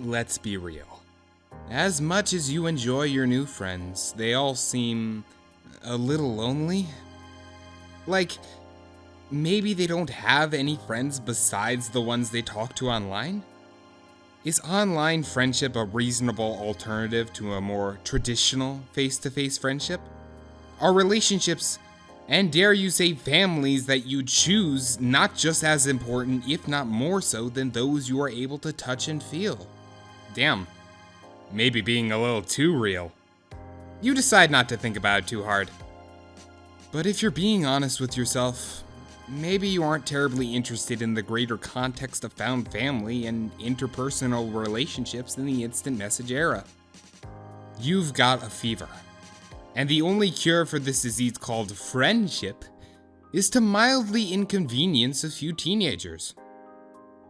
let's be real. As much as you enjoy your new friends, they all seem a little lonely. Like, maybe they don't have any friends besides the ones they talk to online? Is online friendship a reasonable alternative to a more traditional face-to-face friendship? Are relationships, and dare you say families that you choose, not just as important, if not more so, than those you are able to touch and feel? Damn, maybe being a little too real. You decide not to think about it too hard. But if you're being honest with yourself, maybe you aren't terribly interested in the greater context of found family and interpersonal relationships in the instant message era. You've got a fever, and the only cure for this disease called friendship is to mildly inconvenience a few teenagers.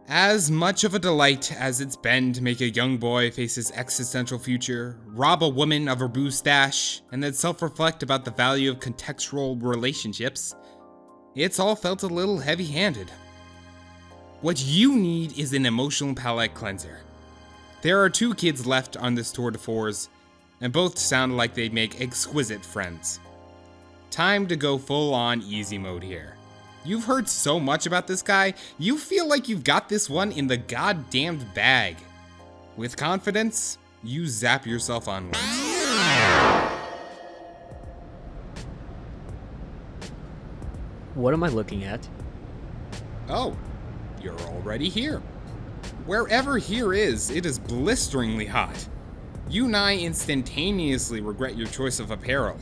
As much of a delight as it's been to make a young boy face his existential future, rob a woman of her boo stash, and then self-reflect about the value of contextual relationships, it's all felt a little heavy-handed. What you need is an emotional palate cleanser. There are 2 kids left on this tour de force, and both sound like they'd make exquisite friends. Time to go full-on easy mode here. You've heard so much about this guy, you feel like you've got this one in the goddamned bag. With confidence, you zap yourself onwards. What am I looking at? Oh, you're already here. Wherever here is, it is blisteringly hot. You nigh instantaneously regret your choice of apparel.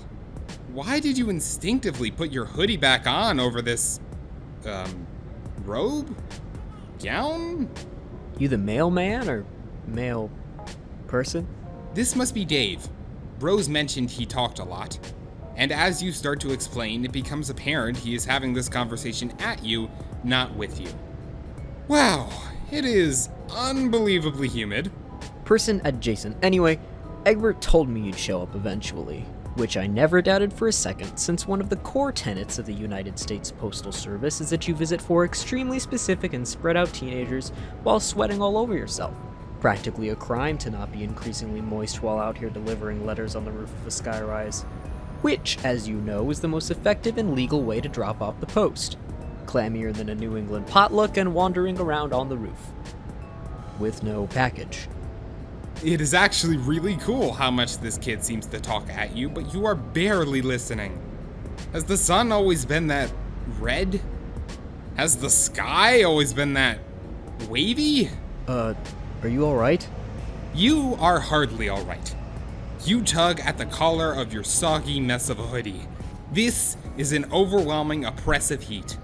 Why did you instinctively put your hoodie back on over this, robe? Gown? You the mailman or mail person? This must be Dave. Rose mentioned he talked a lot. And as you start to explain, it becomes apparent he is having this conversation at you, not with you. Wow, it is unbelievably humid. Person adjacent. Anyway, Egbert told me you'd show up eventually, which I never doubted for a second, since one of the core tenets of the United States Postal Service is that you visit for extremely specific and spread out teenagers while sweating all over yourself. Practically a crime to not be increasingly moist while out here delivering letters on the roof of a skyrise. Which, as you know, is the most effective and legal way to drop off the post. Clammier than a New England potluck and wandering around on the roof. With no package. It is actually really cool how much this kid seems to talk at you, but you are barely listening. Has the sun always been that red? Has the sky always been that wavy? Are you alright? You are hardly alright. You tug at the collar of your soggy mess of a hoodie. This is an overwhelming, oppressive heat.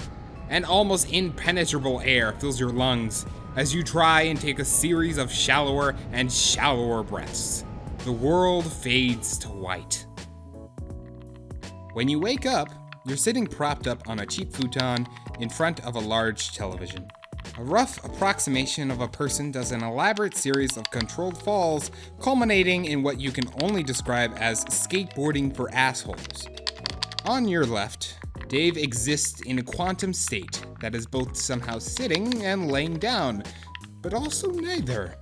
An almost impenetrable air fills your lungs as you try and take a series of shallower and shallower breaths. The world fades to white. When you wake up, you're sitting propped up on a cheap futon in front of a large television. A rough approximation of a person does an elaborate series of controlled falls, culminating in what you can only describe as skateboarding for assholes. On your left, Dave exists in a quantum state that is both somehow sitting and laying down, but also neither.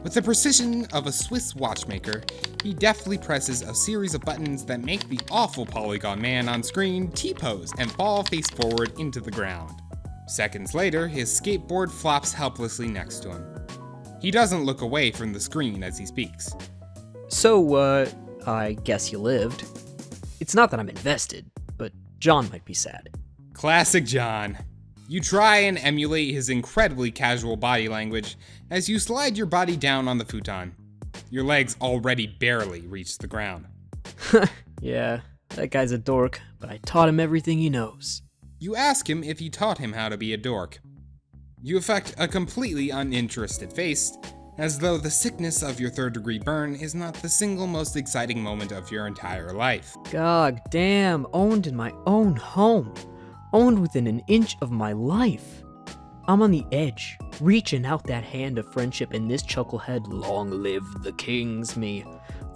With the precision of a Swiss watchmaker, he deftly presses a series of buttons that make the awful Polygon Man on screen T-pose and fall face forward into the ground. Seconds later, his skateboard flops helplessly next to him. He doesn't look away from the screen as he speaks. So, I guess you lived. It's not that I'm invested, but John might be sad. Classic John. You try and emulate his incredibly casual body language as you slide your body down on the futon. Your legs already barely reach the ground. Yeah, that guy's a dork, but I taught him everything he knows. You ask him if he taught him how to be a dork. You affect a completely uninterested face, as though the sickness of your third-degree burn is not the single most exciting moment of your entire life. God damn, owned in my own home. Owned within an inch of my life. I'm on the edge, reaching out that hand of friendship, and this chucklehead, long live the kings, me.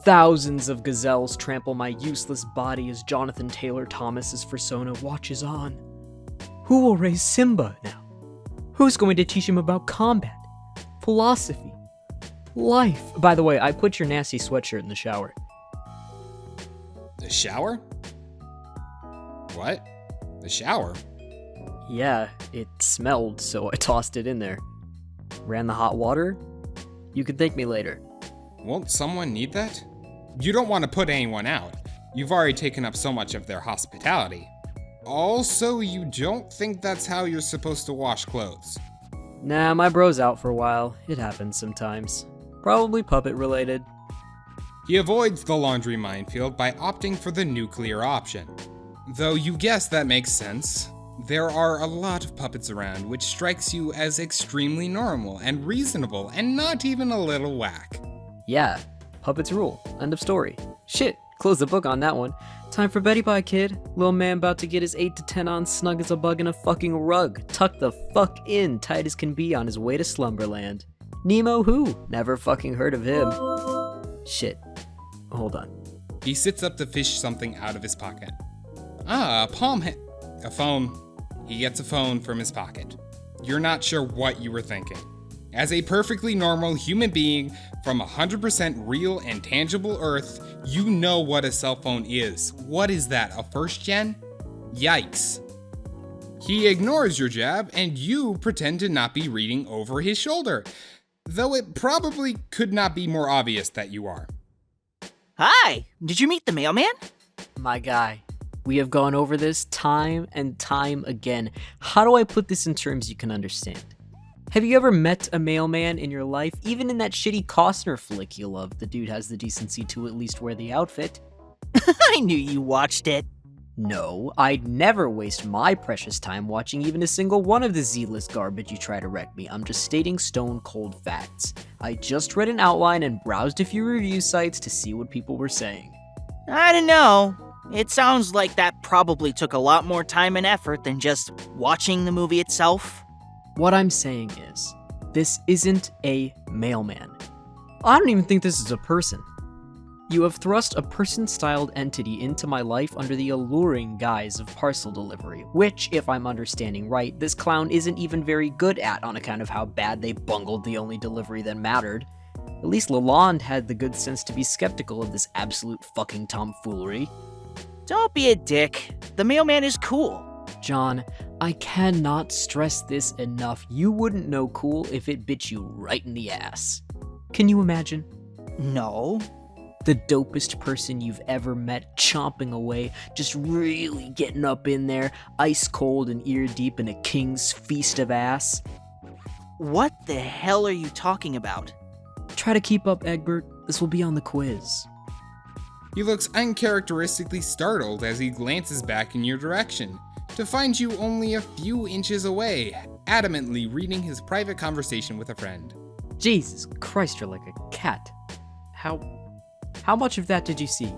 Thousands of gazelles trample my useless body as Jonathan Taylor Thomas's persona watches on. Who will raise Simba now? Who's going to teach him about combat, philosophy, life. By the way, I put your nasty sweatshirt in the shower. The shower? What? The shower? Yeah, it smelled, so I tossed it in there. Ran the hot water? You can thank me later. Won't someone need that? You don't want to put anyone out. You've already taken up so much of their hospitality. Also, you don't think that's how you're supposed to wash clothes. Nah, my bro's out for a while. It happens sometimes. Probably puppet related. He avoids the laundry minefield by opting for the nuclear option. Though you guess that makes sense. There are a lot of puppets around, which strikes you as extremely normal and reasonable and not even a little whack. Yeah, puppets rule. End of story. Shit, close the book on that one. Time for Betty Pie, kid. Little man about to get his 8 to 10 on, snug as a bug in a fucking rug. Tucked the fuck in, tight as can be, on his way to Slumberland. Nemo who? Never fucking heard of him. Shit. Hold on. He sits up to fish something out of his pocket. A phone. He gets a phone from his pocket. You're not sure what you were thinking. As a perfectly normal human being from 100% real and tangible Earth, you know what a cell phone is. What is that, a first gen? Yikes. He ignores your jab and you pretend to not be reading over his shoulder, though it probably could not be more obvious that you are. Hi, did you meet the mailman? My guy. We have gone over this time and time again. How do I put this in terms you can understand? Have you ever met a mailman in your life? Even in that shitty Costner flick you love, the dude has the decency to at least wear the outfit. I knew you watched it. No, I'd never waste my precious time watching even a single one of the Z-list garbage you try to wreck me. I'm just stating stone cold facts. I just read an outline and browsed a few review sites to see what people were saying. I don't know. It sounds like that probably took a lot more time and effort than just watching the movie itself. What I'm saying is, this isn't a mailman. I don't even think this is a person. You have thrust a person-styled entity into my life under the alluring guise of parcel delivery, which, if I'm understanding right, this clown isn't even very good at on account of how bad they bungled the only delivery that mattered. At least Lalonde had the good sense to be skeptical of this absolute fucking tomfoolery. Don't be a dick. The mailman is cool. John, I cannot stress this enough. You wouldn't know cool if it bit you right in the ass. Can you imagine? No. The dopest person you've ever met chomping away, just really getting up in there, ice cold and ear deep in a king's feast of ass. What the hell are you talking about? Try to keep up, Egbert. This will be on the quiz. He looks uncharacteristically startled as he glances back in your direction, to find you only a few inches away, adamantly reading his private conversation with a friend. Jesus Christ, you're like a cat. How much of that did you see?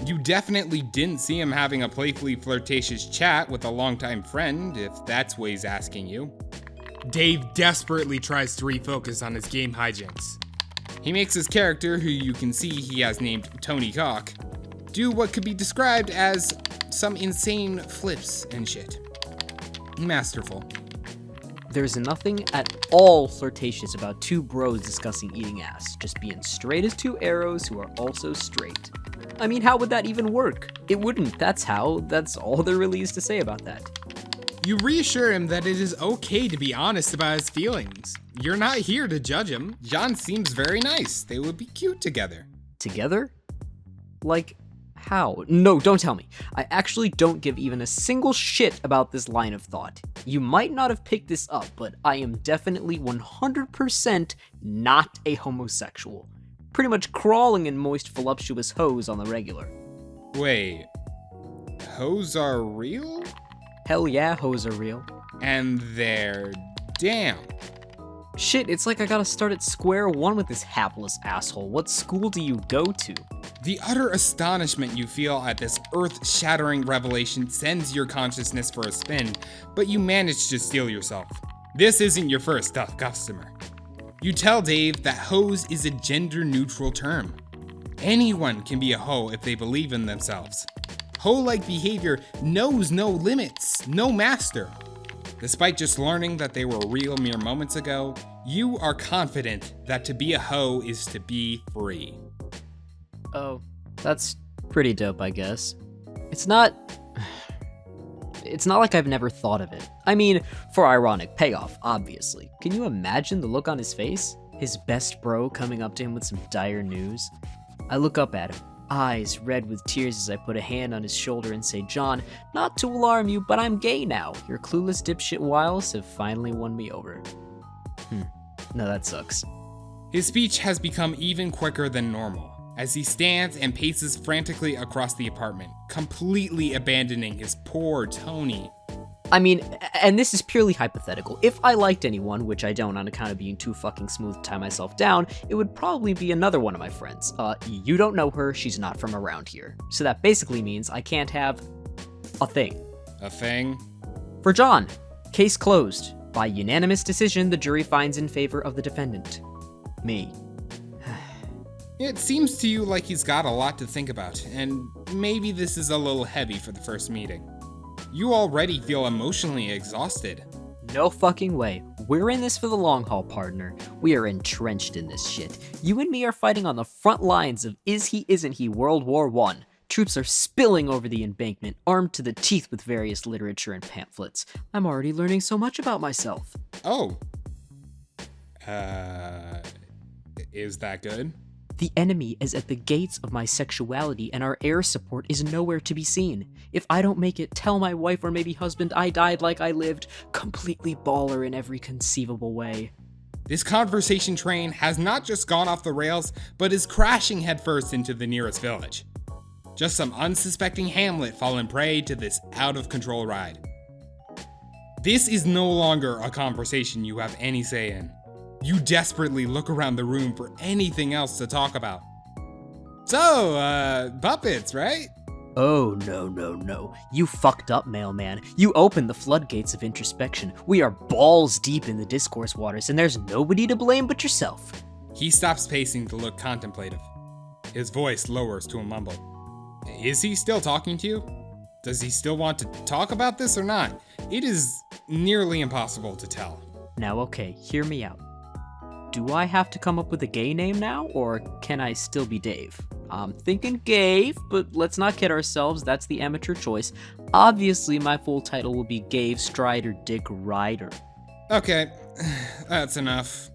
You definitely didn't see him having a playfully flirtatious chat with a longtime friend, if that's what he's asking you. Dave desperately tries to refocus on his game hijinks. He makes his character, who you can see he has named Tony Cock, do what could be described as some insane flips and shit. Masterful. There's nothing at all flirtatious about two bros discussing eating ass, just being straight as two arrows who are also straight. I mean, how would that even work? It wouldn't, that's all there really is to say about that. You reassure him that it is okay to be honest about his feelings. You're not here to judge him. John seems very nice. They would be cute together. Together? Like, how? No, don't tell me. I actually don't give even a single shit about this line of thought. You might not have picked this up, but I am definitely 100% not a homosexual. Pretty much crawling in moist voluptuous hose on the regular. Wait, hoes are real? Hell yeah, hoes are real. And they're down. Shit, it's like I gotta start at square one with this hapless asshole. What school do you go to? The utter astonishment you feel at this earth-shattering revelation sends your consciousness for a spin, but you manage to steel yourself. This isn't your first tough customer. You tell Dave that hose is a gender-neutral term. Anyone can be a hoe if they believe in themselves. Hoe-like behavior knows no limits, no master. Despite just learning that they were real mere moments ago, You are confident that to be a hoe is to be free. Oh, that's pretty dope, I guess. It's not like I've never thought of it. I mean, for ironic payoff, obviously. Can you imagine the look on his face? His best bro coming up to him with some dire news? I look up at him, eyes red with tears as I put a hand on his shoulder and say, John, not to alarm you, but I'm gay now. Your clueless dipshit wiles have finally won me over. No, that sucks. His speech has become even quicker than normal, as he stands and paces frantically across the apartment, completely abandoning his poor Tony. I mean, and this is purely hypothetical. If I liked anyone, which I don't on account of being too fucking smooth to tie myself down, it would probably be another one of my friends. You don't know her, she's not from around here. So that basically means I can't have a thing. A thing? For John, case closed. By unanimous decision, the jury finds in favor of the defendant. Me. It seems to you like he's got a lot to think about, and maybe this is a little heavy for the first meeting. You already feel emotionally exhausted. No fucking way. We're in this for the long haul, partner. We are entrenched in this shit. You and me are fighting on the front lines of Is He, Isn't He World War I. Troops are spilling over the embankment, armed to the teeth with various literature and pamphlets. I'm already learning so much about myself. Oh. Is that good? The enemy is at the gates of my sexuality, and our air support is nowhere to be seen. If I don't make it, tell my wife or maybe husband I died like I lived, completely baller in every conceivable way. This conversation train has not just gone off the rails, but is crashing headfirst into the nearest village. Just some unsuspecting hamlet fallen prey to this out-of-control ride. This is no longer a conversation you have any say in. You desperately look around the room for anything else to talk about. So, puppets, right? Oh, no. You fucked up, mailman. You opened the floodgates of introspection. We are balls deep in the discourse waters, and there's nobody to blame but yourself. He stops pacing to look contemplative. His voice lowers to a mumble. Is he still talking to you? Does he still want to talk about this or not? It is nearly impossible to tell. Now, okay, hear me out. Do I have to come up with a gay name now, or can I still be Dave? I'm thinking Gave, but let's not kid ourselves, that's the amateur choice. Obviously, my full title will be Gave Strider Dick Rider. Okay, that's enough.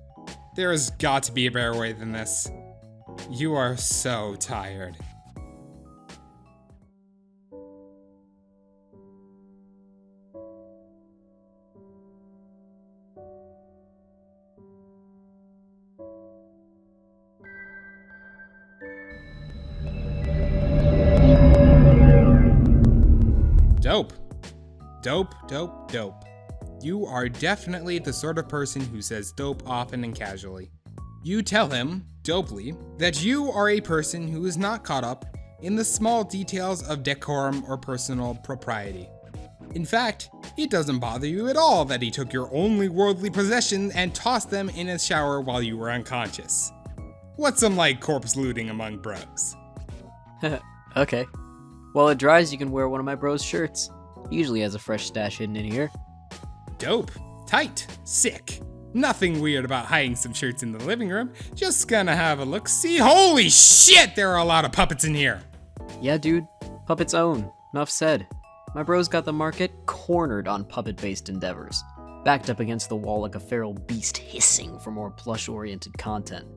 There has got to be a better way than this. You are so tired. Dope. You are definitely the sort of person who says dope often and casually. You tell him, dopely, that you are a person who is not caught up in the small details of decorum or personal propriety. In fact, it doesn't bother you at all that he took your only worldly possessions and tossed them in a shower while you were unconscious. What's some light corpse looting among bros? Okay. While it dries, you can wear one of my bro's shirts. He usually has a fresh stash hidden in here. Dope. Tight. Sick. Nothing weird about hiding some shirts in the living room. Just gonna have a look-see. Holy shit, there are a lot of puppets in here. Yeah, dude. Puppets own. Enough said. My bro's got the market cornered on puppet-based endeavors. Backed up against the wall like a feral beast hissing for more plush-oriented content.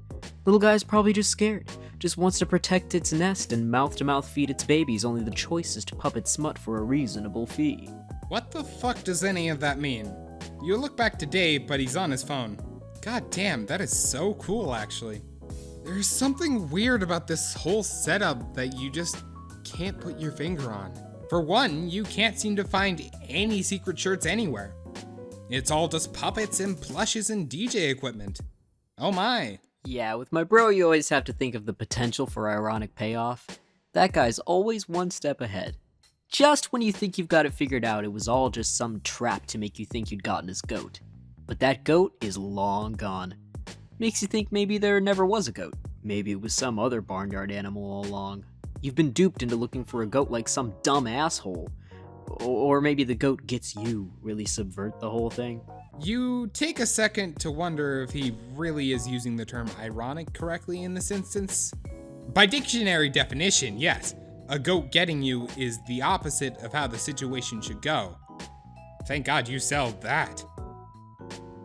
Little guy's probably just scared. Just wants to protect its nest and mouth-to-mouth feed its babies only the choicest puppet smut for a reasonable fee. What the fuck does any of that mean? You look back to Dave, but he's on his phone. God damn, that is so cool, actually. There's something weird about this whole setup that you just can't put your finger on. For one, you can't seem to find any secret shirts anywhere. It's all just puppets and plushes and DJ equipment. Oh my. Yeah, with my bro, you always have to think of the potential for ironic payoff. That guy's always one step ahead. Just when you think you've got it figured out, it was all just some trap to make you think you'd gotten his goat. But that goat is long gone. Makes you think maybe there never was a goat. Maybe it was some other barnyard animal all along. You've been duped into looking for a goat like some dumb asshole. Or maybe the goat gets you, really subvert the whole thing. You take a second to wonder if he really is using the term ironic correctly in this instance. By dictionary definition, yes, a goat getting you is the opposite of how the situation should go. Thank God you sell that.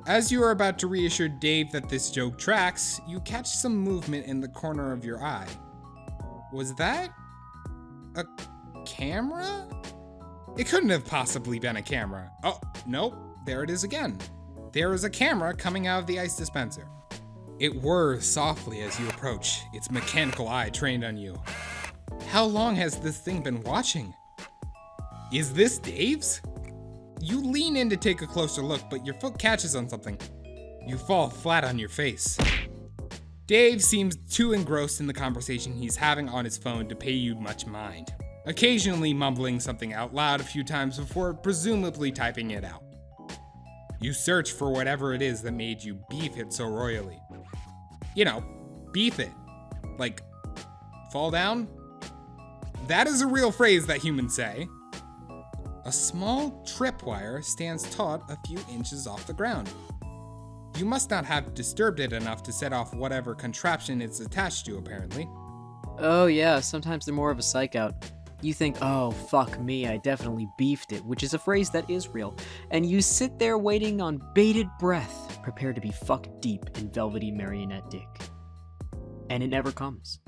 As you are about to reassure Dave that this joke tracks, you catch some movement in the corner of your eye. Was that a camera? It couldn't have possibly been a camera. Oh, nope, there it is again. There is a camera coming out of the ice dispenser. It whirs softly as you approach, its mechanical eye trained on you. How long has this thing been watching? Is this Dave's? You lean in to take a closer look, but your foot catches on something. You fall flat on your face. Dave seems too engrossed in the conversation he's having on his phone to pay you much mind, occasionally mumbling something out loud a few times before presumably typing it out. You search for whatever it is that made you beef it so royally. You know, beef it. Like, fall down? That is a real phrase that humans say. A small tripwire stands taut a few inches off the ground. You must not have disturbed it enough to set off whatever contraption it's attached to, apparently. Oh yeah, sometimes they're more of a psych out. You think, oh, fuck me, I definitely beefed it, which is a phrase that is real. And you sit there waiting on bated breath, prepared to be fucked deep in velvety marionette dick. And it never comes.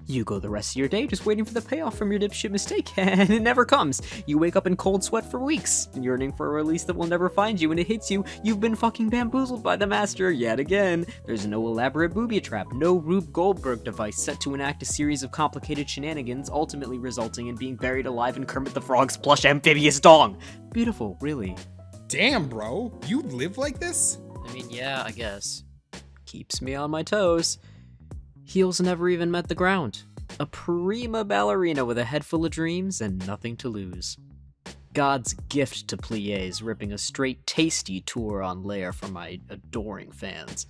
You go the rest of your day just waiting for the payoff from your dipshit mistake, and it never comes. You wake up in cold sweat for weeks, yearning for a release that will never find you, and it hits you. You've been fucking bamboozled by the master yet again. There's no elaborate booby trap, no Rube Goldberg device set to enact a series of complicated shenanigans, ultimately resulting in being buried alive in Kermit the Frog's plush amphibious dong. Beautiful, really. Damn, bro, you live like this? I mean, yeah, I guess. Keeps me on my toes. Heels never even met the ground. A prima ballerina with a head full of dreams and nothing to lose. God's gift to pliés, ripping a straight tasty tour on Lair for my adoring fans.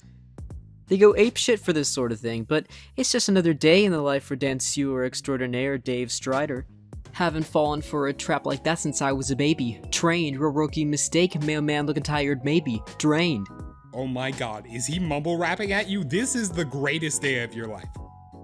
They go apeshit for this sort of thing, but it's just another day in the life for danseur extraordinaire Dave Strider. Haven't fallen for a trap like that since I was a baby. Trained, real rookie mistake, mailman looking tired maybe. Drained. Oh my god, is he mumble rapping at you? This is the greatest day of your life.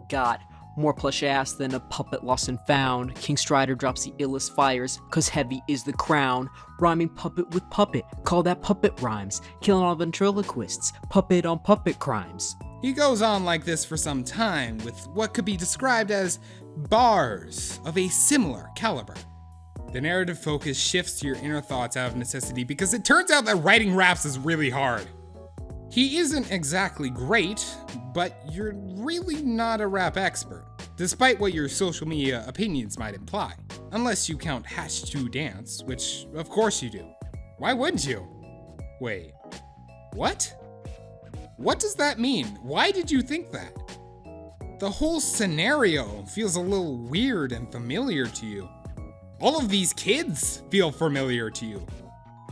God, more plush ass than a puppet lost and found. King Strider drops the illest fires, cause heavy is the crown. Rhyming puppet with puppet, call that puppet rhymes. Killing all ventriloquists, puppet on puppet crimes. He goes on like this for some time, with what could be described as bars of a similar caliber. The narrative focus shifts to your inner thoughts out of necessity because it turns out that writing raps is really hard. He isn't exactly great, but you're really not a rap expert, despite what your social media opinions might imply. Unless you count #2dance, which of course you do. Why wouldn't you? Wait, what? What does that mean? Why did you think that? The whole scenario feels a little weird and familiar to you. All of these kids feel familiar to you.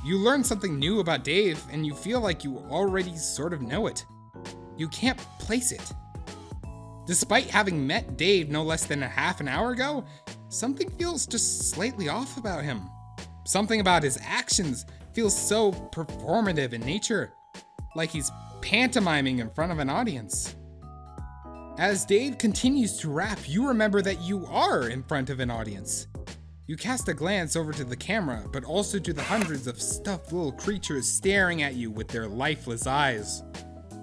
You learn something new about Dave, and you feel like you already sort of know it. You can't place it. Despite having met Dave no less than a half an hour ago, something feels just slightly off about him. Something about his actions feels so performative in nature, like he's pantomiming in front of an audience. As Dave continues to rap, you remember that you are in front of an audience. You cast a glance over to the camera, but also to the hundreds of stuffed little creatures staring at you with their lifeless eyes.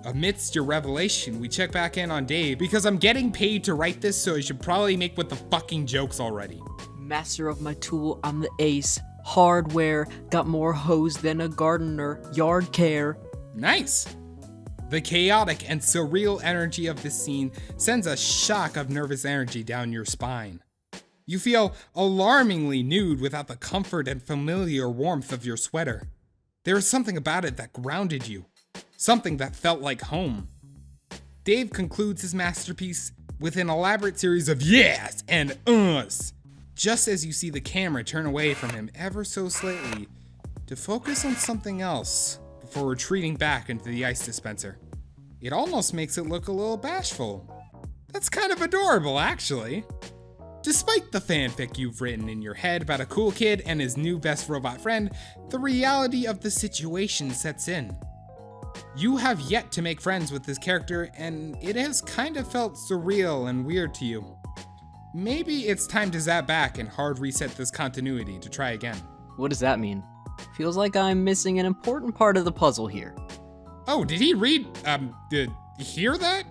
Amidst your revelation, we check back in on Dave because I'm getting paid to write this, so I should probably make with the fucking jokes already. Master of my tool, I'm the ace. Hardware, got more hose than a gardener. Yard care. Nice! The chaotic and surreal energy of this scene sends a shock of nervous energy down your spine. You feel alarmingly nude without the comfort and familiar warmth of your sweater. There is something about it that grounded you. Something that felt like home. Dave concludes his masterpiece with an elaborate series of yes and uhs, just as you see the camera turn away from him ever so slightly to focus on something else before retreating back into the ice dispenser. It almost makes it look a little bashful. That's kind of adorable, actually. Despite the fanfic you've written in your head about a cool kid and his new best robot friend, the reality of the situation sets in. You have yet to make friends with this character, and it has kind of felt surreal and weird to you. Maybe it's time to zap back and hard reset this continuity to try again. What does that mean? Feels like I'm missing an important part of the puzzle here. Oh, did he hear that?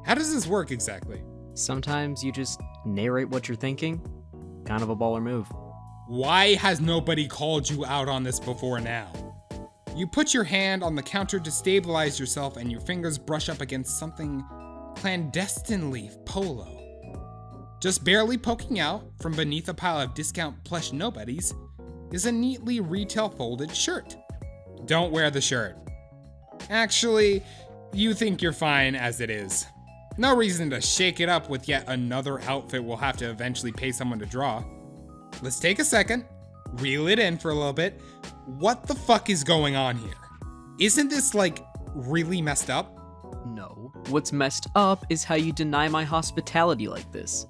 How does this work exactly? Sometimes you just narrate what you're thinking. Kind of a baller move. Why has nobody called you out on this before now? You put your hand on the counter to stabilize yourself and your fingers brush up against something clandestinely polo. Just barely poking out from beneath a pile of discount plush nobodies is a neatly retail folded shirt. Don't wear the shirt. Actually, you think you're fine as it is. No reason to shake it up with yet another outfit we'll have to eventually pay someone to draw. Let's take a second, reel it in for a little bit. What the fuck is going on here? Isn't this, really messed up? No. What's messed up is how you deny my hospitality like this.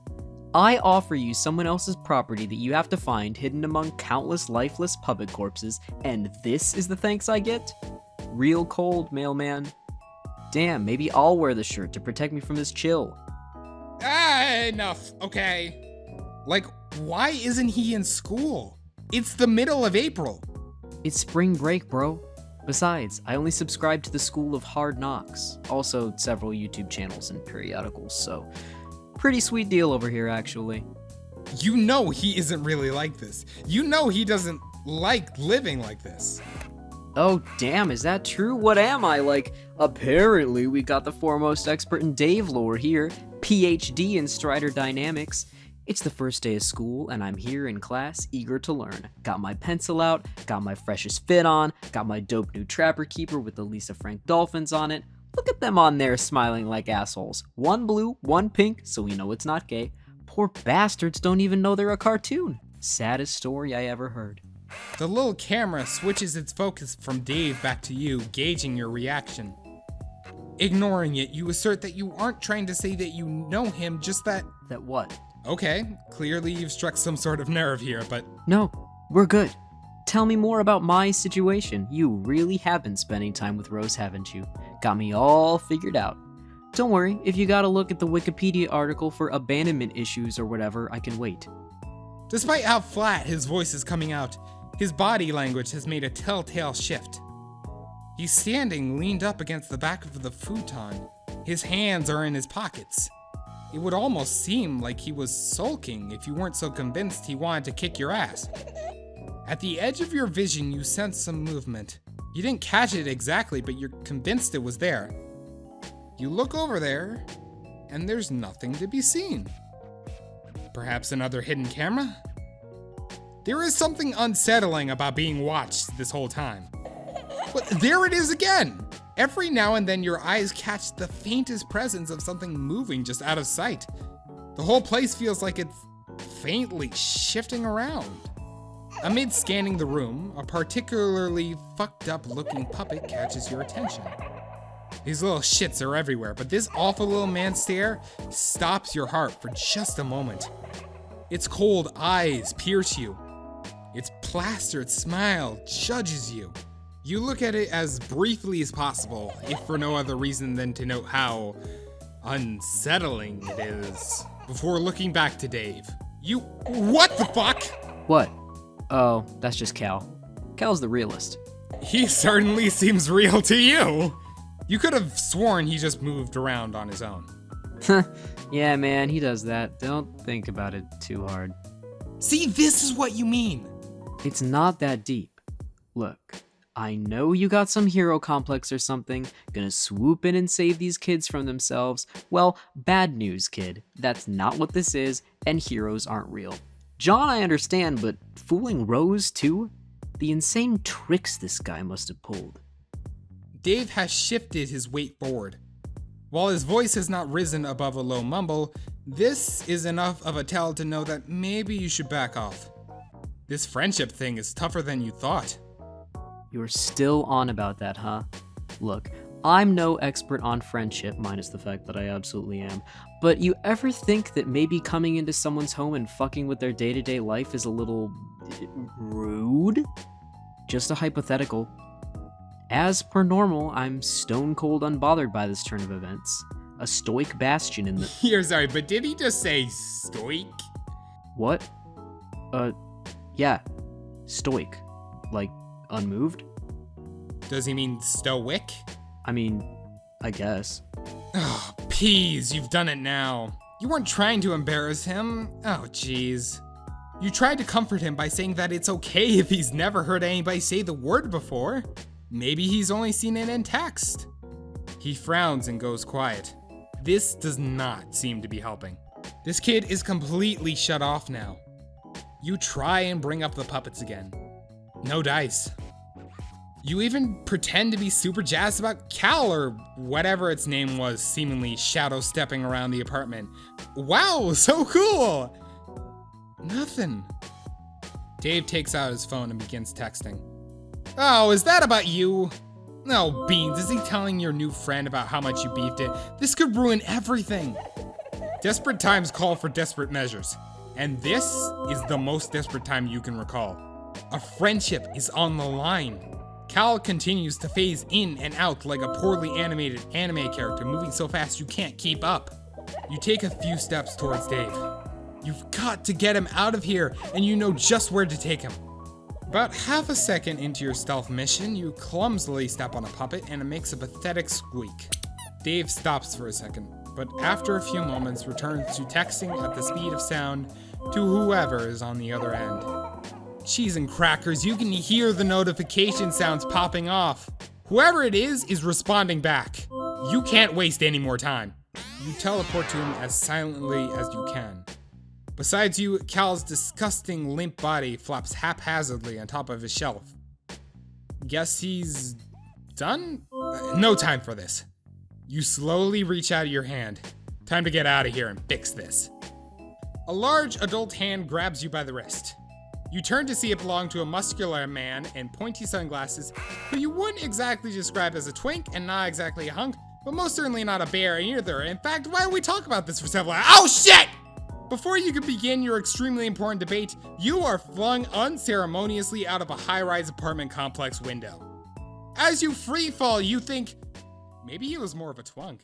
I offer you someone else's property that you have to find hidden among countless lifeless puppet corpses, and this is the thanks I get? Real cold, mailman. Damn, maybe I'll wear the shirt to protect me from this chill. Enough, okay. Why isn't he in school? It's the middle of April. It's spring break, bro. Besides, I only subscribe to the School of Hard Knocks. Also, several YouTube channels and periodicals, so pretty sweet deal over here, actually. You know he isn't really like this. You know he doesn't like living like this. Oh, damn, is that true? What am I? Apparently we got the foremost expert in Dave lore here, PhD in Strider Dynamics. It's the first day of school, and I'm here in class, eager to learn. Got my pencil out, got my freshest fit on, got my dope new Trapper Keeper with the Lisa Frank dolphins on it. Look at them on there smiling like assholes. One blue, one pink, so we know it's not gay. Poor bastards don't even know they're a cartoon. Saddest story I ever heard. The little camera switches its focus from Dave back to you, gauging your reaction. Ignoring it, you assert that you aren't trying to say that you know him, just that... That what? Okay, clearly you've struck some sort of nerve here, but... No, we're good. Tell me more about my situation. You really have been spending time with Rose, haven't you? Got me all figured out. Don't worry, if you gotta look at the Wikipedia article for abandonment issues or whatever, I can wait. Despite how flat his voice is coming out, his body language has made a telltale shift. He's standing leaned up against the back of the futon. His hands are in his pockets. It would almost seem like he was sulking if you weren't so convinced he wanted to kick your ass. At the edge of your vision, you sense some movement. You didn't catch it exactly, but you're convinced it was there. You look over there, and there's nothing to be seen. Perhaps another hidden camera? There is something unsettling about being watched this whole time. But there it is again! Every now and then your eyes catch the faintest presence of something moving just out of sight. The whole place feels like it's faintly shifting around. Amid scanning the room, a particularly fucked up looking puppet catches your attention. These little shits are everywhere, but this awful little man's stare stops your heart for just a moment. Its cold eyes pierce you. Its plastered smile judges you. You look at it as briefly as possible, if for no other reason than to note how unsettling it is, before looking back to Dave. What the fuck? What? Oh, that's just Cal. Cal's the realist. He certainly seems real to you. You could have sworn he just moved around on his own. Yeah, man, he does that. Don't think about it too hard. See, this is what you mean. It's not that deep. Look, I know you got some hero complex or something, gonna swoop in and save these kids from themselves. Well, bad news, kid. That's not what this is, and heroes aren't real. John, I understand, but fooling Rose, too? The insane tricks this guy must have pulled. Dave has shifted his weight forward. While his voice has not risen above a low mumble, this is enough of a tell to know that maybe you should back off. This friendship thing is tougher than you thought. You're still on about that, huh? Look, I'm no expert on friendship, minus the fact that I absolutely am, but you ever think that maybe coming into someone's home and fucking with their day-to-day life is a little rude? Just a hypothetical. As per normal, I'm stone cold unbothered by this turn of events. A stoic bastion in the— You're sorry, but did he just say stoic? What? Yeah. Stoic. Like, unmoved? Does he mean stoic? I mean, I guess. Oh, peas, you've done it now. You weren't trying to embarrass him. Oh, jeez. You tried to comfort him by saying that it's okay if he's never heard anybody say the word before. Maybe he's only seen it in text. He frowns and goes quiet. This does not seem to be helping. This kid is completely shut off now. You try and bring up the puppets again. No dice. You even pretend to be super jazzed about Cal or whatever its name was, seemingly shadow stepping around the apartment. Wow, so cool! Nothing. Dave takes out his phone and begins texting. Oh, is that about you? No, Beans, is he telling your new friend about how much you beefed it? This could ruin everything. Desperate times call for desperate measures. And this is the most desperate time you can recall. A friendship is on the line. Cal continues to phase in and out like a poorly animated anime character moving so fast you can't keep up. You take a few steps towards Dave. You've got to get him out of here, and you know just where to take him. About half a second into your stealth mission, you clumsily step on a puppet and it makes a pathetic squeak. Dave stops for a second, but after a few moments returns to texting at the speed of sound to whoever is on the other end. Cheese and crackers, you can hear the notification sounds popping off. Whoever it is responding back. You can't waste any more time. You teleport to him as silently as you can. Besides you, Cal's disgusting limp body flops haphazardly on top of his shelf. Guess he's done? No time for this. You slowly reach out your hand. Time to get out of here and fix this. A large adult hand grabs you by the wrist. You turn to see it belong to a muscular man in pointy sunglasses who you wouldn't exactly describe as a twink and not exactly a hunk, but most certainly not a bear either. In fact, why don't we talk about this for several hours? Oh shit! Before you can begin your extremely important debate, you are flung unceremoniously out of a high-rise apartment complex window. As you free fall, you think, maybe he was more of a twunk.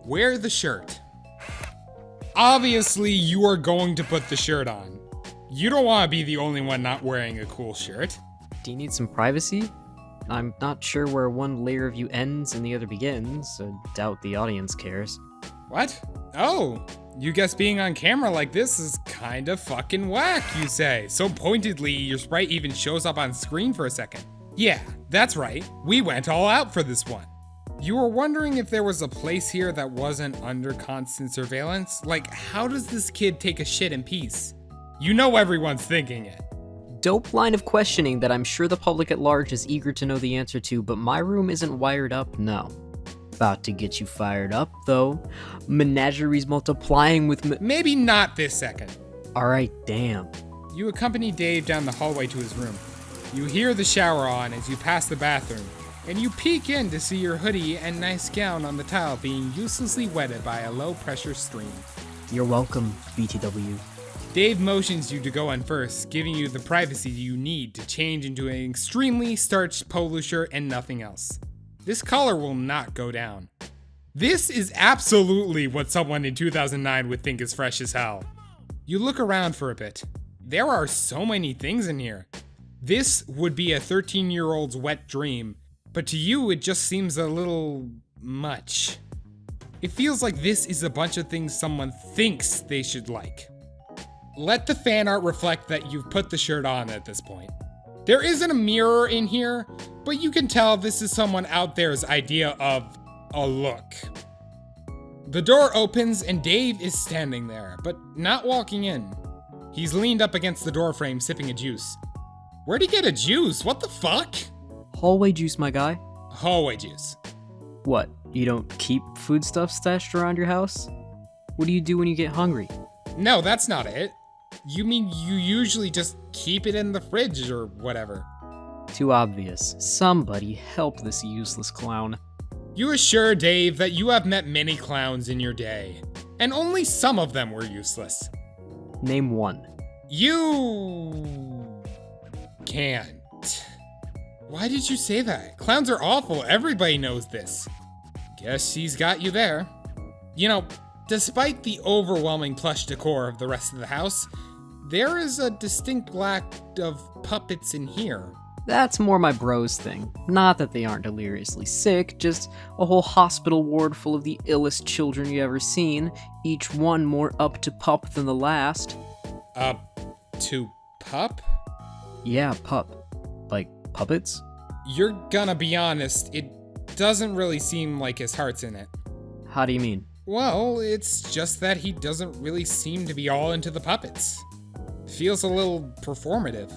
Wear the shirt. Obviously, you are going to put the shirt on. You don't want to be the only one not wearing a cool shirt. Do you need some privacy? I'm not sure where one layer of you ends and the other begins. I doubt the audience cares. What? Oh, you guess being on camera like this is kind of fucking whack, you say. So pointedly, your sprite even shows up on screen for a second. Yeah, that's right. We went all out for this one. You were wondering if there was a place here that wasn't under constant surveillance? Like, how does this kid take a shit in peace? You know everyone's thinking it. Dope line of questioning that I'm sure the public at large is eager to know the answer to, but my room isn't wired up, no. About to get you fired up, though. Menageries multiplying with Maybe not this second. Alright, damn. You accompany Dave down the hallway to his room. You hear the shower on as you pass the bathroom, and you peek in to see your hoodie and nice gown on the tile being uselessly wetted by a low-pressure stream. You're welcome, BTW. Dave motions you to go on first, giving you the privacy you need to change into an extremely starched polo shirt and nothing else. This collar will not go down. This is absolutely what someone in 2009 would think is fresh as hell. You look around for a bit. There are so many things in here. This would be a 13-year-old's wet dream, but to you it just seems a little much. It feels like this is a bunch of things someone thinks they should like. Let the fan art reflect that you've put the shirt on at this point. There isn't a mirror in here, but you can tell this is someone out there's idea of a look. The door opens and Dave is standing there, but not walking in. He's leaned up against the doorframe sipping a juice. Where'd he get a juice? What the fuck? Hallway juice, my guy. Hallway juice. What, you don't keep foodstuff stashed around your house? What do you do when you get hungry? No, that's not it. You mean you usually just keep it in the fridge or whatever? Too obvious. Somebody help this useless clown. You assure Dave that you have met many clowns in your day, and only some of them were useless. Name one. You can't. Why did you say that? Clowns are awful. Everybody knows this. Guess she's got you there. You know, despite the overwhelming plush decor of the rest of the house, there is a distinct lack of puppets in here. That's more my bros thing. Not that they aren't deliriously sick, just a whole hospital ward full of the illest children you ever seen, each one more up to pup than the last. To pup? Yeah, pup. Like puppets? You're gonna be honest, it doesn't really seem like his heart's in it. How do you mean? Well, it's just that he doesn't really seem to be all into the puppets. Feels a little performative.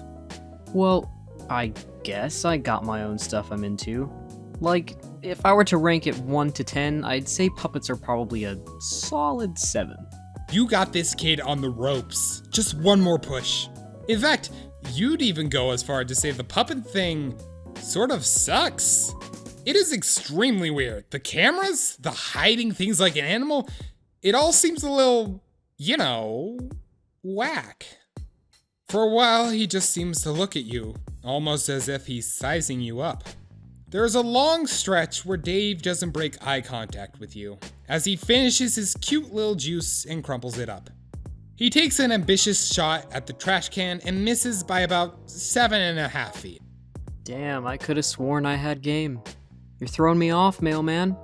Well, I guess I got my own stuff I'm into. Like, if I were to rank it 1 to 10, I'd say puppets are probably a solid 7. You got this kid on the ropes. Just one more push. In fact, you'd even go as far to say the puppet thing sort of sucks. It is extremely weird. The cameras, the hiding things like an animal, it all seems a little, whack. For a while, he just seems to look at you, almost as if he's sizing you up. There's a long stretch where Dave doesn't break eye contact with you, as he finishes his cute little juice and crumples it up. He takes an ambitious shot at the trash can and misses by about 7.5 feet. Damn, I could have sworn I had game. You're throwing me off, mailman.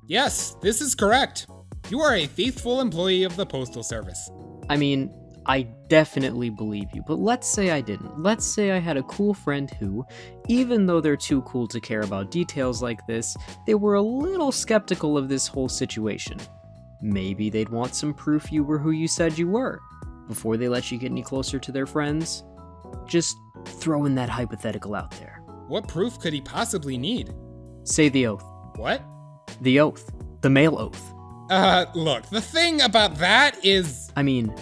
Yes, this is correct. You are a faithful employee of the Postal Service. I mean, I definitely believe you, but let's say I didn't. Let's say I had a cool friend who, even though they're too cool to care about details like this, they were a little skeptical of this whole situation. Maybe they'd want some proof you were who you said you were, before they let you get any closer to their friends. Just throwing that hypothetical out there. What proof could he possibly need? Say the oath. What? The oath. The mail oath. Look, the thing about that is... I mean,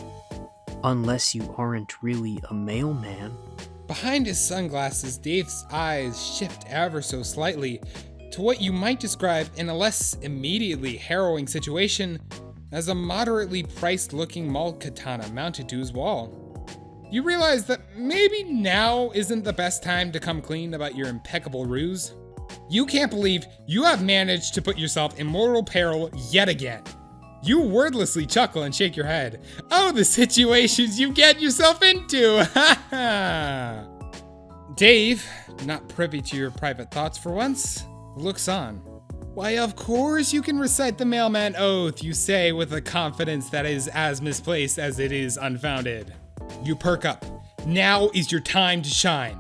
unless you aren't really a mailman. Behind his sunglasses, Dave's eyes shift ever so slightly to what you might describe in a less immediately harrowing situation as a moderately priced-looking mauled katana mounted to his wall. You realize that maybe now isn't the best time to come clean about your impeccable ruse. You can't believe you have managed to put yourself in mortal peril yet again. You wordlessly chuckle and shake your head. Oh, the situations you get yourself into! Ha ha! Dave, not privy to your private thoughts for once, looks on. Why, of course you can recite the mailman oath, you say with a confidence that is as misplaced as it is unfounded. You perk up. Now is your time to shine.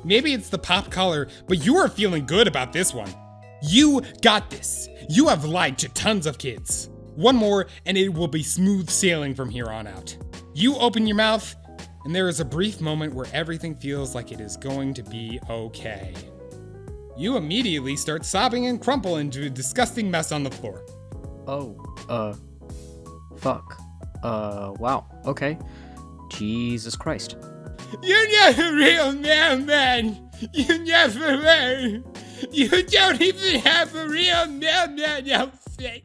Maybe it's the pop collar, but you are feeling good about this one. You got this. You have lied to tons of kids. One more, and it will be smooth sailing from here on out. You open your mouth, and there is a brief moment where everything feels like it is going to be okay. You immediately start sobbing and crumple into a disgusting mess on the floor. Fuck. Wow, okay. Jesus Christ. You're not a real mailman! You never were! You don't even have a real mailman outfit!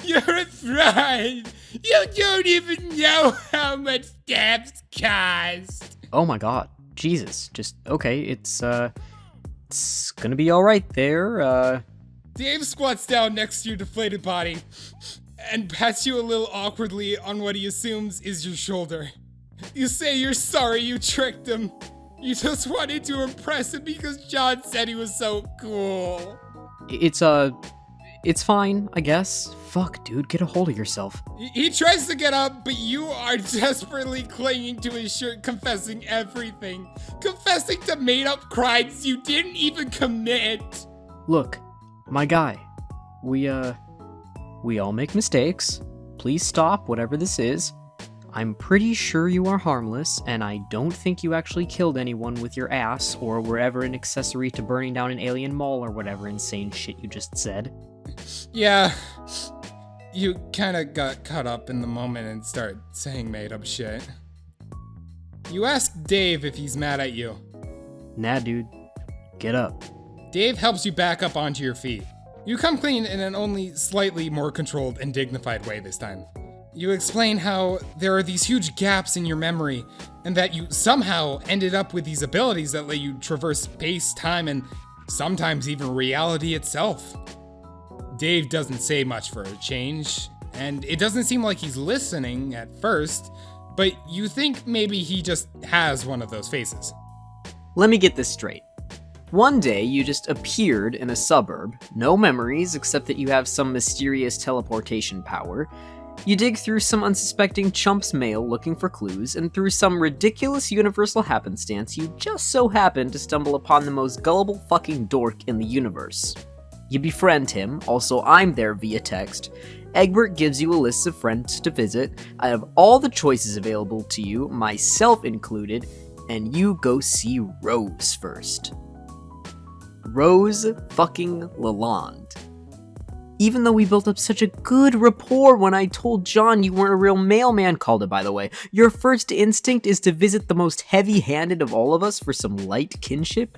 You're a fraud! You don't even know how much stamps cost! Oh my god. Jesus. Just, okay, it's gonna be alright there, Dave squats down next to your deflated body and pats you a little awkwardly on what he assumes is your shoulder. You say you're sorry you tricked him. You just wanted to impress him because John said he was so cool. It's fine, I guess. Fuck, dude, get a hold of yourself. He tries to get up, but you are desperately clinging to his shirt, confessing everything. Confessing to made-up crimes you didn't even commit. Look, my guy, we all make mistakes. Please stop whatever this is. I'm pretty sure you are harmless, and I don't think you actually killed anyone with your ass or were ever an accessory to burning down an alien mall or whatever insane shit you just said. Yeah, you kinda got caught up in the moment and started saying made up shit. You asked Dave if he's mad at you. Nah, dude. Get up. Dave helps you back up onto your feet. You come clean in an only slightly more controlled and dignified way this time. You explain how there are these huge gaps in your memory, and that you somehow ended up with these abilities that let you traverse space, time, and sometimes even reality itself. Dave doesn't say much for a change, and it doesn't seem like he's listening at first, but you think maybe he just has one of those faces. Let me get this straight. One day, you just appeared in a suburb, no memories except that you have some mysterious teleportation power. You dig through some unsuspecting chump's mail looking for clues, and through some ridiculous universal happenstance, you just so happen to stumble upon the most gullible fucking dork in the universe. You befriend him, also I'm there via text. Egbert gives you a list of friends to visit. I have all the choices available to you, myself included, and you go see Rose first. Rose fucking Lalonde. Even though we built up such a good rapport when I told John you weren't a real mailman, called it by the way, your first instinct is to visit the most heavy-handed of all of us for some light kinship?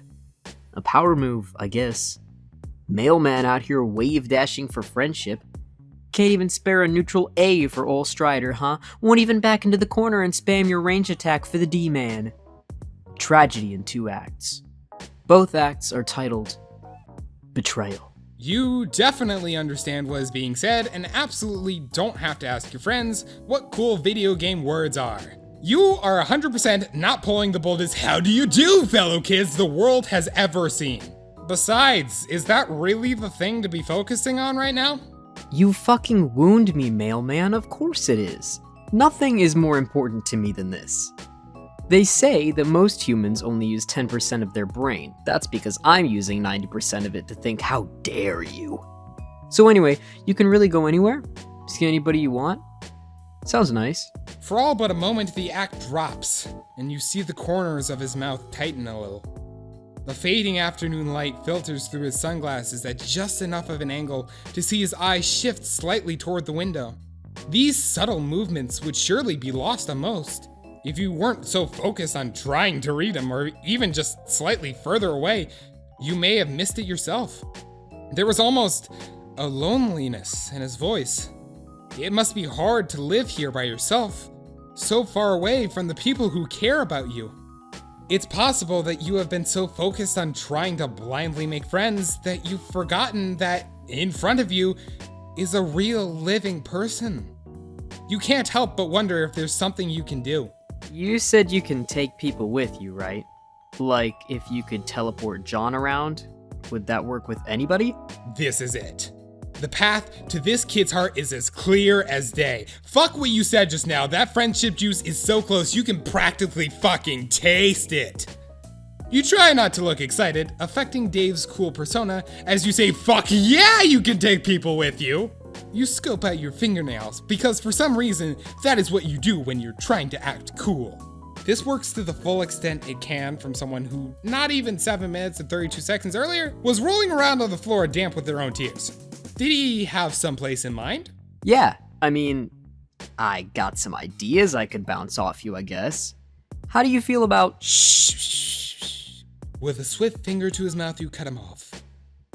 A power move, I guess. Mailman out here wave-dashing for friendship. Can't even spare a neutral A for ol' Strider, huh? Won't even back into the corner and spam your range attack for the D-man. Tragedy in 2 acts. Both acts are titled Betrayal. You definitely understand what is being said and absolutely don't have to ask your friends what cool video game words are. You are 100% not pulling the boldest "how do you do, fellow kids" the world has ever seen. Besides, is that really the thing to be focusing on right now? You fucking wound me, mailman, of course it is. Nothing is more important to me than this. They say that most humans only use 10% of their brain. That's because I'm using 90% of it to think, how dare you? So anyway, you can really go anywhere? See anybody you want? Sounds nice. For all but a moment, the act drops, and you see the corners of his mouth tighten a little. The fading afternoon light filters through his sunglasses at just enough of an angle to see his eyes shift slightly toward the window. These subtle movements would surely be lost on most, if you weren't so focused on trying to read him, or even just slightly further away, you may have missed it yourself. There was almost a loneliness in his voice. It must be hard to live here by yourself, so far away from the people who care about you. It's possible that you have been so focused on trying to blindly make friends that you've forgotten that in front of you is a real living person. You can't help but wonder if there's something you can do. You said you can take people with you, right? Like, if you could teleport John around, would that work with anybody? This is it. The path to this kid's heart is as clear as day. Fuck what you said just now. That friendship juice is so close you can practically fucking taste it. You try not to look excited, affecting Dave's cool persona as you say, "Fuck yeah, you can take people with you." You scope out your fingernails because for some reason, that is what you do when you're trying to act cool. This works to the full extent it can from someone who, not even 7 minutes and 32 seconds earlier, was rolling around on the floor damp with their own tears. Did he have someplace in mind? Yeah, I mean, I got some ideas I could bounce off you, I guess. How do you feel about— Shh. With a swift finger to his mouth, you cut him off.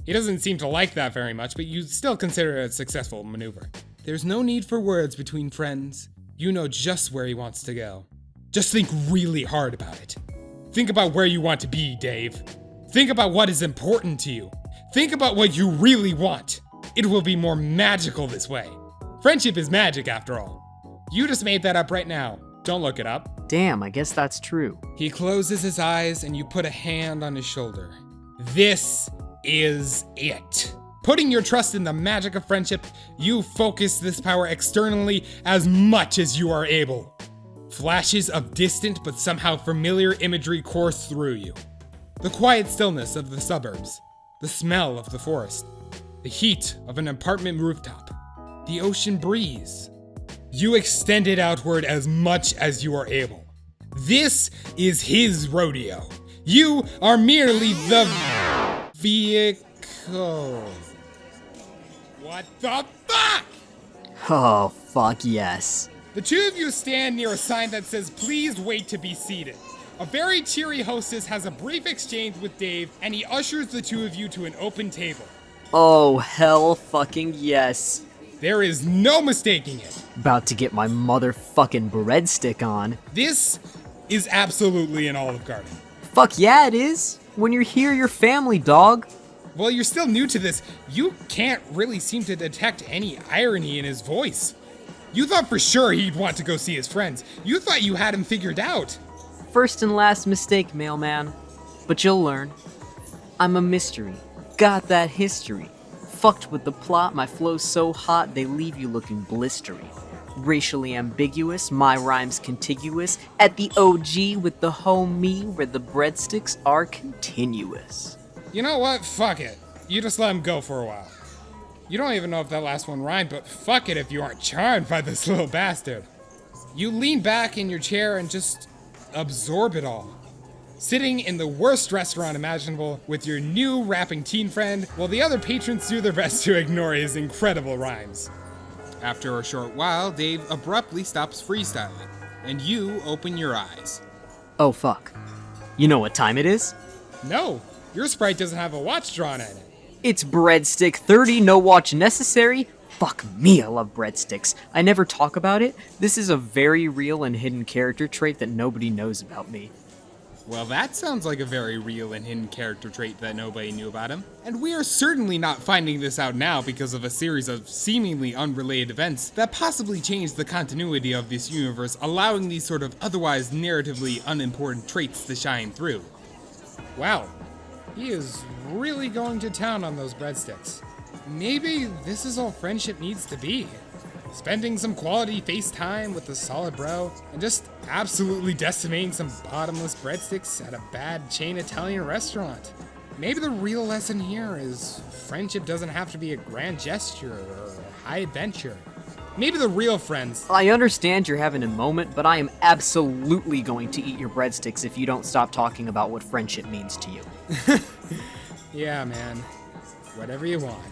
He doesn't seem to like that very much, but you still consider it a successful maneuver. There's no need for words between friends. You know just where he wants to go. Just think really hard about it. Think about where you want to be, Dave. Think about what is important to you. Think about what you really want. It will be more magical this way. Friendship is magic, after all. You just made that up right now. Don't look it up. Damn, I guess that's true. He closes his eyes and you put a hand on his shoulder. This is it. Putting your trust in the magic of friendship, you focus this power externally as much as you are able. Flashes of distant but somehow familiar imagery course through you. The quiet stillness of the suburbs, the smell of the forest, the heat of an apartment rooftop, the ocean breeze. You extend it outward as much as you are able. This is his rodeo. You are merely the vehicle. What the fuck? Oh, fuck yes. The two of you stand near a sign that says, "Please wait to be seated." A very cheery hostess has a brief exchange with Dave, and he ushers the two of you to an open table. Oh, hell fucking yes. There is no mistaking it. About to get my motherfucking breadstick on. This is absolutely an Olive Garden. Fuck yeah, it is. When you're here, you're family, dog. Well, you're still new to this. You can't really seem to detect any irony in his voice. You thought for sure he'd want to go see his friends. You thought you had him figured out. First and last mistake, mailman. But you'll learn. I'm a mystery. Got that history. Fucked with the plot, my flow's so hot they leave you looking blistery. Racially ambiguous, my rhymes contiguous. At the OG with the homie where the breadsticks are continuous. You know what? Fuck it. You just let him go for a while. You don't even know if that last one rhymed, but fuck it if you aren't charmed by this little bastard. You lean back in your chair and just absorb it all. Sitting in the worst restaurant imaginable with your new rapping teen friend, while the other patrons do their best to ignore his incredible rhymes. After a short while, Dave abruptly stops freestyling, and you open your eyes. Oh fuck. You know what time it is? No, your sprite doesn't have a watch drawn in it. It's breadstick 30, no watch necessary. Fuck me, I love breadsticks. I never talk about it. This is a very real and hidden character trait that nobody knows about me. Well, that sounds like a very real and hidden character trait that nobody knew about him. And we are certainly not finding this out now because of a series of seemingly unrelated events that possibly changed the continuity of this universe, allowing these sort of otherwise narratively unimportant traits to shine through. Wow, he is really going to town on those breadsticks. Maybe this is all friendship needs to be. Spending some quality FaceTime with a solid bro, and just absolutely decimating some bottomless breadsticks at a bad chain Italian restaurant. Maybe the real lesson here is friendship doesn't have to be a grand gesture or a high adventure. Maybe the real friends. I understand you're having a moment, but I am absolutely going to eat your breadsticks if you don't stop talking about what friendship means to you. Yeah, man. Whatever you want.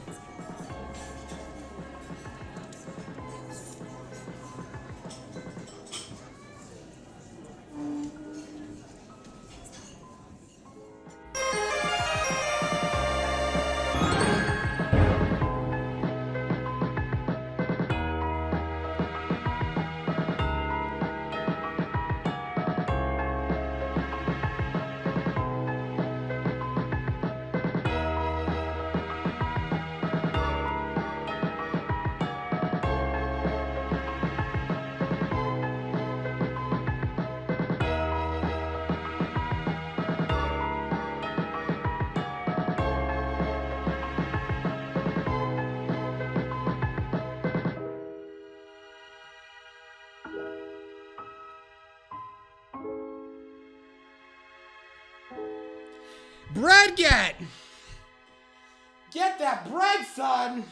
Bread get! Get that bread, son!